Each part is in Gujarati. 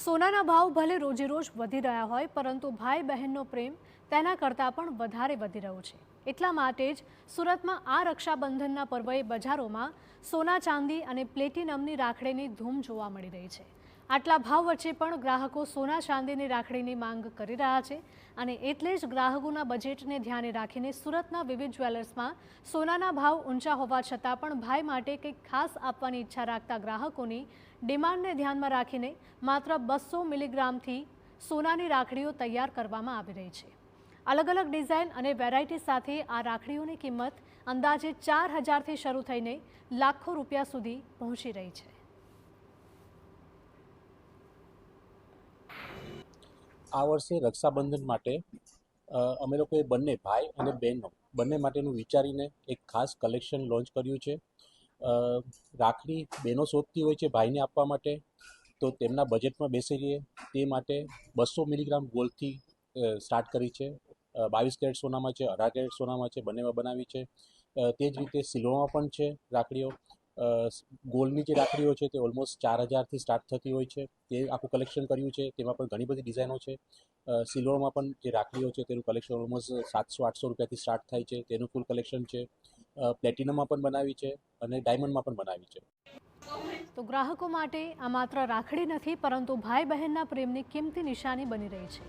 સોનાના ભાવ ભલે રોજે રોજ વધી રહ્યા હોય, પરંતુ ભાઈ બહેનનો પ્રેમ તેના કરતાં પણ વધારે વધી રહ્યો છે। એટલા માટે જ સુરતમાં આ રક્ષાબંધનના પર્વએ બજારોમાં સોના ચાંદી અને પ્લેટિનમની રાખડીની ધૂમ જોવા મળી રહી છે। આટલા ભાવ વચ્ચે પણ ગ્રાહકો સોના ચાંદીની રાખડીની માંગ કરી રહ્યા છે અને એટલે જ ગ્રાહકોના બજેટને ધ્યાને રાખીને સુરતના વિવિધ જ્વેલર્સમાં સોનાના ભાવ ઊંચા હોવા છતાં પણ ભાઈ માટે કંઈક ખાસ આપવાની ઈચ્છા રાખતા ગ્રાહકોની ડિમાન્ડને ધ્યાનમાં રાખીને માત્ર 200 મિલીગ્રામથી સોનાની રાખડીઓ તૈયાર કરવામાં આવી રહી છે। અલગ અલગ ડિઝાઇન અને વેરાયટી સાથે આ રાખડીઓની કિંમત અંદાજે 4000થી શરૂ થઈને લાખો રૂપિયા સુધી પહોંચી રહી છે। આ વર્ષે રક્ષાબંધન માટે અમે લોકોએ બંને ભાઈ અને બહેનો બંને માટેનું વિચારીને એક ખાસ કલેક્શન લોન્ચ કર્યું છે। રાખડી બહેનો શોધતી હોય છે ભાઈને આપવા માટે, તો તેમના બજેટમાં બેસી રહીએ તે માટે 200 મિલીગ્રામ ગોલ્ડથી સ્ટાર્ટ કરી છે। 22 કેરેટ સોનામાં છે, 18 કેરેટ સોનામાં છે, બંનેમાં બનાવી છે। તે જ રીતે સિલ્વરમાં પણ છે રાખડીઓ। ગોલ્ડની જે રાખડીઓ છે તે ઓલમોસ્ટ 4000થી સ્ટાર્ટ થતી હોય છે, તે આખું કલેક્શન કર્યું છે। તેમાં પણ ઘણી બધી ડિઝાઇનો છે। સિલ્વરમાં પણ જે રાખડીઓ છે તેનું કલેક્શન ઓલમોસ્ટ 700-800 રૂપિયાથી સ્ટાર્ટ થાય છે, તેનું ફૂલ કલેક્શન છે। પ્લેટિનમમાં પણ બનાવી છે અને ડાયમંડમાં પણ બનાવી છે। તો ગ્રાહકો માટે આ માત્ર રાખડી નથી, પરંતુ ભાઈ બહેનના પ્રેમની કિંમતી નિશાની બની રહી છે।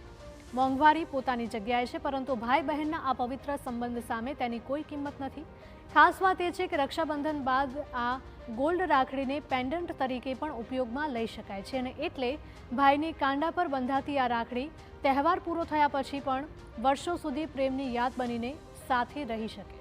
મોંઘવારી પોતાની જગ્યાએ છે, પરંતુ ભાઈ બહેનના આ પવિત્ર સંબંધ સામે તેની કોઈ કિંમત નથી। ખાસ વાત એ છે કે રક્ષાબંધન બાદ આ ગોલ્ડ રાખડીને પેન્ડન્ટ તરીકે પણ ઉપયોગમાં લઈ શકાય છે અને એટલે ભાઈની કાંડા પર બંધાતી આ રાખડી તહેવાર પૂરો થયા પછી પણ વર્ષો સુધી પ્રેમની યાદ બનીને સાથે રહી શકે।